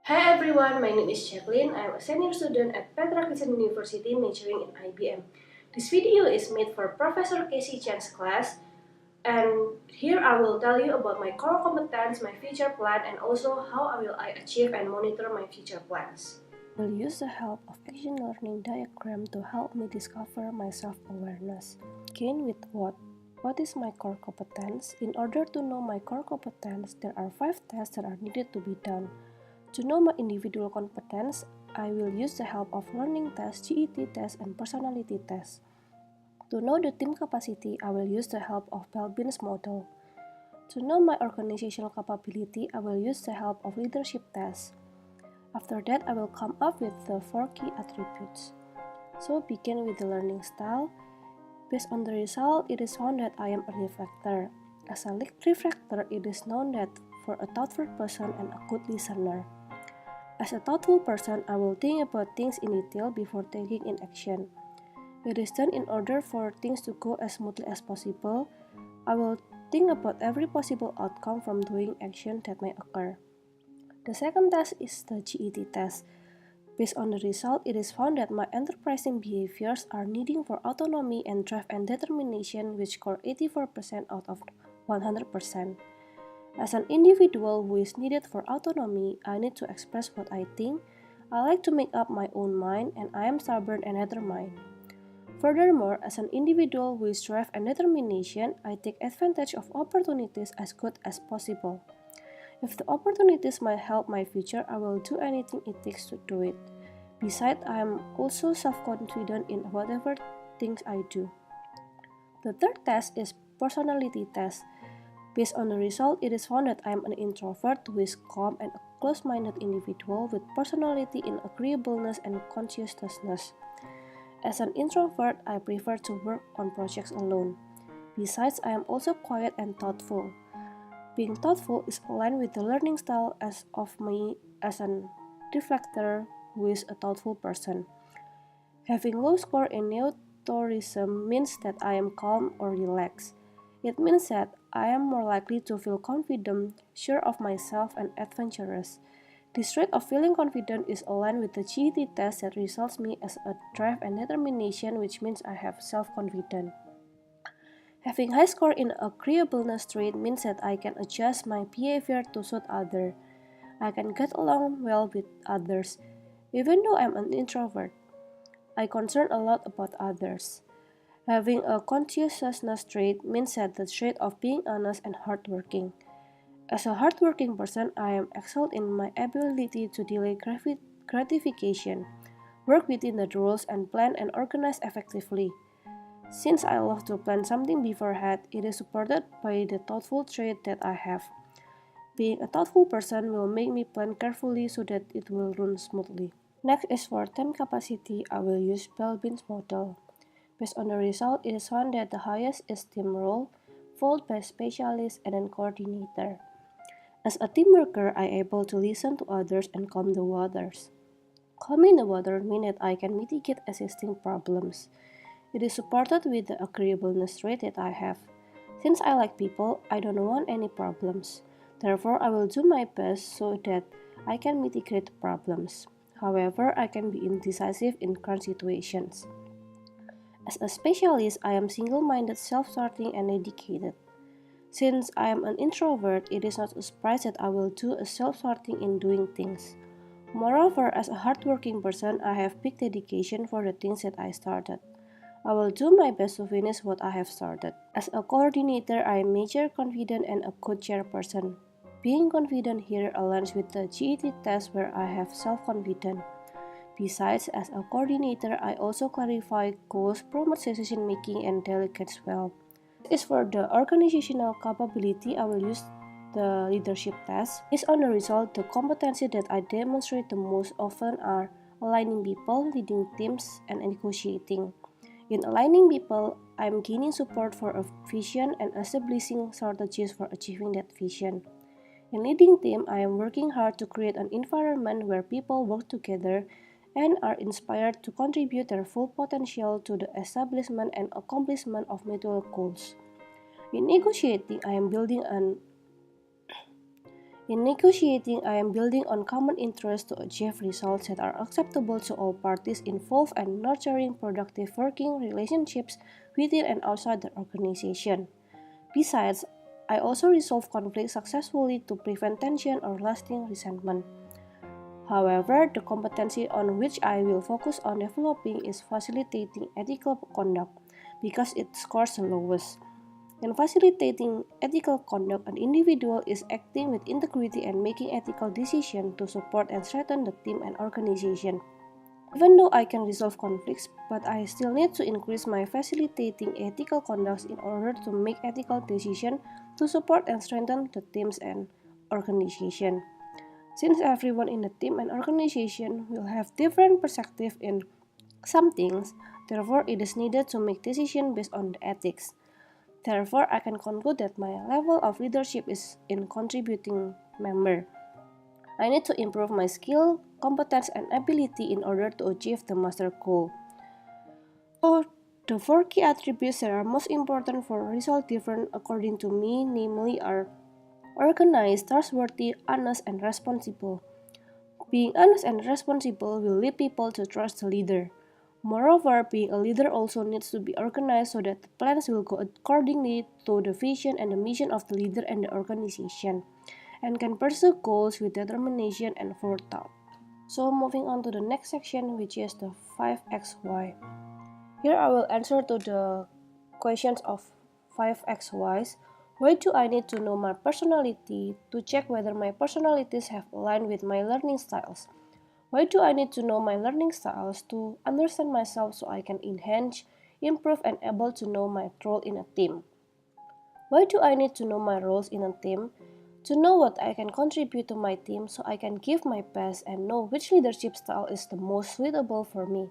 Hi everyone, my name is Jacqueline. I'm a senior student at Petra Christian University majoring in IBM. This video is made for Professor Casey Chan's class, and here I will tell you about my core competence, my future plan, and also how I achieve and monitor my future plans. I will use the help of action learning diagram to help me discover my self-awareness. Begin with what? What is my core competence? In order to know my core competence, there are 5 tests that are needed to be done. To know my individual competence, I will use the help of learning tests, GET test, and personality tests. To know the team capacity, I will use the help of Belbin's model. To know my organizational capability, I will use the help of leadership tests. After that, I will come up with the 4 key attributes. So begin with the learning style. Based on the result, it is found that I am a reflector. As a reflector, it is known that for a thoughtful person and a good listener. As a thoughtful person, I will think about things in detail before taking in action. It is done in order for things to go as smoothly as possible. I will think about every possible outcome from doing action that may occur. The second test is the GET test. Based on the result, it is found that my enterprising behaviors are needing for autonomy and drive and determination, which score 84% out of 100%. As an individual who is needed for autonomy, I need to express what I think. I like to make up my own mind, and I am stubborn and determined. Furthermore, as an individual with drive and determination, I take advantage of opportunities as good as possible. If the opportunities might help my future, I will do anything it takes to do it. Besides, I am also self-confident in whatever things I do. The third test is personality test. Based on the result, it is found that I am an introvert who is calm and a close-minded individual with personality in agreeableness and conscientiousness. As an introvert, I prefer to work on projects alone. Besides, I am also quiet and thoughtful. Being thoughtful is aligned with the learning style as of me as an reflector who is a thoughtful person. Having low score in neutaurism means that I am calm or relaxed. It means that I am more likely to feel confident, sure of myself, and adventurous. This trait of feeling confident is aligned with the GET test that results me as a drive and determination, which means I have self-confidence. Having high score in agreeableness trait means that I can adjust my behavior to suit others. I can get along well with others. Even though I'm an introvert, I concern a lot about others. Having a conscientiousness trait means that the trait of being honest and hardworking. As a hardworking person, I am excelled in my ability to delay gratification, work within the rules, and plan and organize effectively. Since I love to plan something beforehand, it is supported by the thoughtful trait that I have. Being a thoughtful person will make me plan carefully so that it will run smoothly. Next is for team capacity, I will use Belbin's model. Based on the result, it is found that the highest is team role, followed by specialist and then coordinator. As a team worker, I am able to listen to others and calm the waters. Calming the water means that I can mitigate existing problems. It is supported with the agreeableness trait that I have. Since I like people, I don't want any problems. Therefore, I will do my best so that I can mitigate problems. However, I can be indecisive in current situations. As a specialist, I am single-minded, self-starting, and dedicated. Since I am an introvert, it is not a surprise that I will do a self-starting in doing things. Moreover, as a hardworking person, I have big dedication for the things that I started. I will do my best to finish what I have started. As a coordinator, I am major confident and a good chairperson. Being confident here aligns with the GET test where I have self-confidence. Besides, as a coordinator, I also clarify goals, promote decision making, and delegate well. As for the organizational capability, I will use the leadership test. Based on the result, the competency that I demonstrate the most often are aligning people, leading teams, and negotiating. In aligning people, I am gaining support for a vision and establishing strategies for achieving that vision. In leading team, I am working hard to create an environment where people work together and are inspired to contribute their full potential to the establishment and accomplishment of mutual goals. In negotiating, I am building an In negotiating, I am building on common interests to achieve results that are acceptable to all parties involved and nurturing productive working relationships within and outside the organization. Besides, I also resolve conflicts successfully to prevent tension or lasting resentment. However, the competency on which I will focus on developing is facilitating ethical conduct because it scores the lowest. In facilitating ethical conduct, an individual is acting with integrity and making ethical decisions to support and strengthen the team and organization. Even though I can resolve conflicts, but I still need to increase my facilitating ethical conduct in order to make ethical decisions to support and strengthen the teams and organization. Since everyone in the team and organization will have different perspective in some things, therefore it is needed to make decisions based on the ethics. Therefore, I can conclude that my level of leadership is in contributing member. I need to improve my skill, competence, and ability in order to achieve the master goal. So, the four key attributes that are most important for result different according to me, namely are organized, trustworthy, honest, and responsible. Being honest and responsible will lead people to trust the leader. Moreover, being a leader also needs to be organized so that the plans will go accordingly to the vision and the mission of the leader and the organization, and can pursue goals with determination and forethought. So moving on to the next section, which is the 5XY. Here I will answer to the questions of 5XYs. Why do I need to know my personality to check whether my personalities have aligned with my learning styles? Why do I need to know my learning styles to understand myself so I can enhance, improve, and able to know my role in a team? Why do I need to know my roles in a team? To know what I can contribute to my team so I can give my best and know which leadership style is the most suitable for me.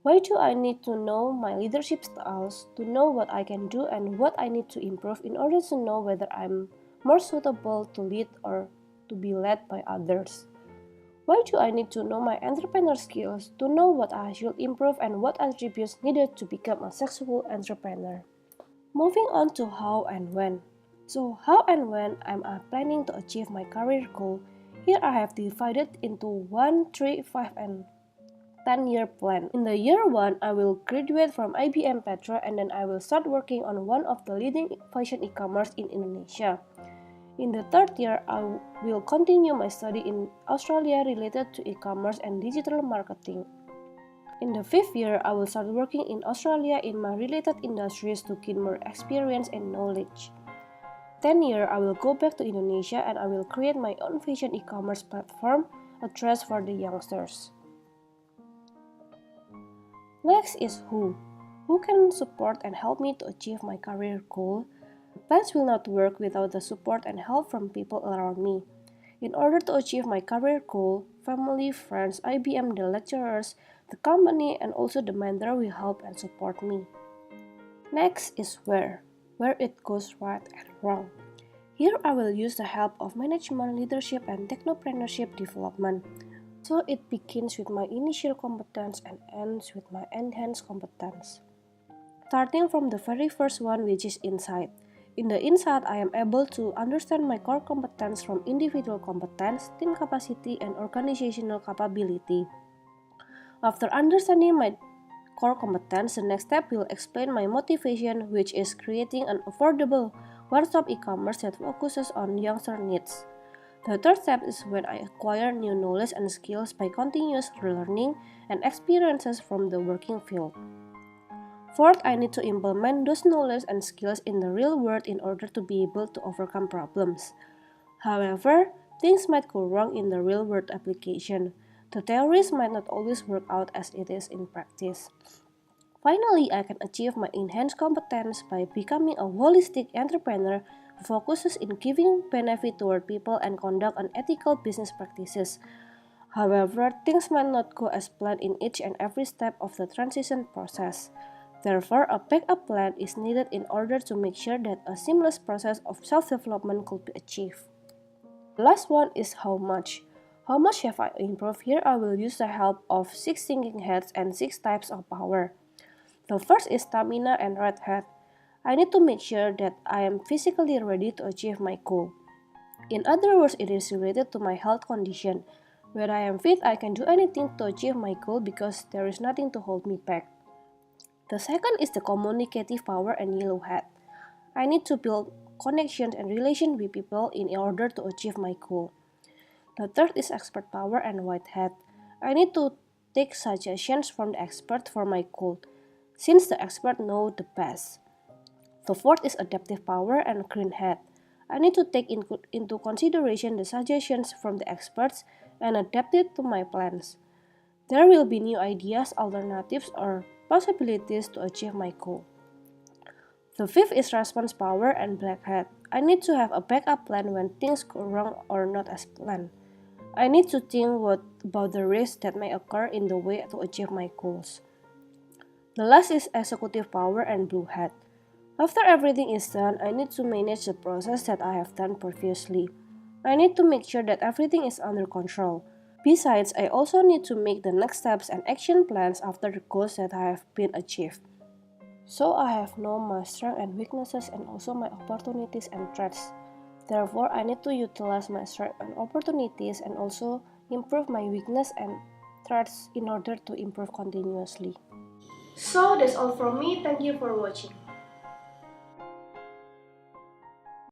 Why do I need to know my leadership styles to know what I can do and what I need to improve in order to know whether I'm more suitable to lead or to be led by others? Why do I need to know my entrepreneur skills to know what I should improve and what attributes needed to become a successful entrepreneur? Moving on to how and when. So, how and when I'm planning to achieve my career goal, here I have divided into 1, 3, 5, and 10-year plan. In the year 1, I will graduate from IBM Petra and then I will start working on one of the leading fashion e-commerce in Indonesia. In the third year, I will continue my study in Australia related to e-commerce and digital marketing. In the fifth year, I will start working in Australia in my related industries to gain more experience and knowledge. 10th year, I will go back to Indonesia and I will create my own fashion e-commerce platform, a dress for the youngsters. Next is who. Who can support and help me to achieve my career goal? Plans will not work without the support and help from people around me. In order to achieve my career goal, family, friends, IBM, the lecturers, the company, and also the mentor will help and support me. Next is where it goes right and wrong. Here I will use the help of management, leadership, and technopreneurship development. So it begins with my initial competence and ends with my enhanced competence. Starting from the very first one, which is insight. In the insight, I am able to understand my core competence from individual competence, team capacity, and organizational capability. After understanding my core competence, the next step will explain my motivation, which is creating an affordable one-stop e-commerce that focuses on youngster needs. The third step is when I acquire new knowledge and skills by continuous learning and experiences from the working field. Fourth, I need to implement those knowledge and skills in the real world in order to be able to overcome problems. However, things might go wrong in the real world application. The theories might not always work out as it is in practice. Finally, I can achieve my enhanced competence by becoming a holistic entrepreneur who focuses in giving benefit toward people and conduct unethical business practices. However, things might not go as planned in each and every step of the transition process. Therefore, a backup plan is needed in order to make sure that a seamless process of self-development could be achieved. The last one is how much. How much have I improved? Here I will use the help of 6 thinking heads and 6 types of power. The first is stamina and red hat. I need to make sure that I am physically ready to achieve my goal. In other words, it is related to my health condition. When I am fit, I can do anything to achieve my goal because there is nothing to hold me back. The second is the communicative power and yellow hat. I need to build connections and relations with people in order to achieve my goal. The third is expert power and white hat. I need to take suggestions from the expert for my goal, since the expert know the best. The fourth is adaptive power and green hat. I need to take into consideration the suggestions from the experts and adapt it to my plans. There will be new ideas, alternatives, or possibilities to achieve my goal. The fifth is response power and black hat. I need to have a backup plan when things go wrong or not as planned. I need to think about the risks that may occur in the way to achieve my goals. The last is executive power and blue hat. After everything is done, I need to manage the process that I have done previously. I need to make sure that everything is under control. Besides, I also need to make the next steps and action plans after the goals that I have been achieved. So I have known my strengths and weaknesses and also my opportunities and threats. Therefore, I need to utilize my strengths and opportunities and also improve my weakness and threats in order to improve continuously. So that's all from me. Thank you for watching.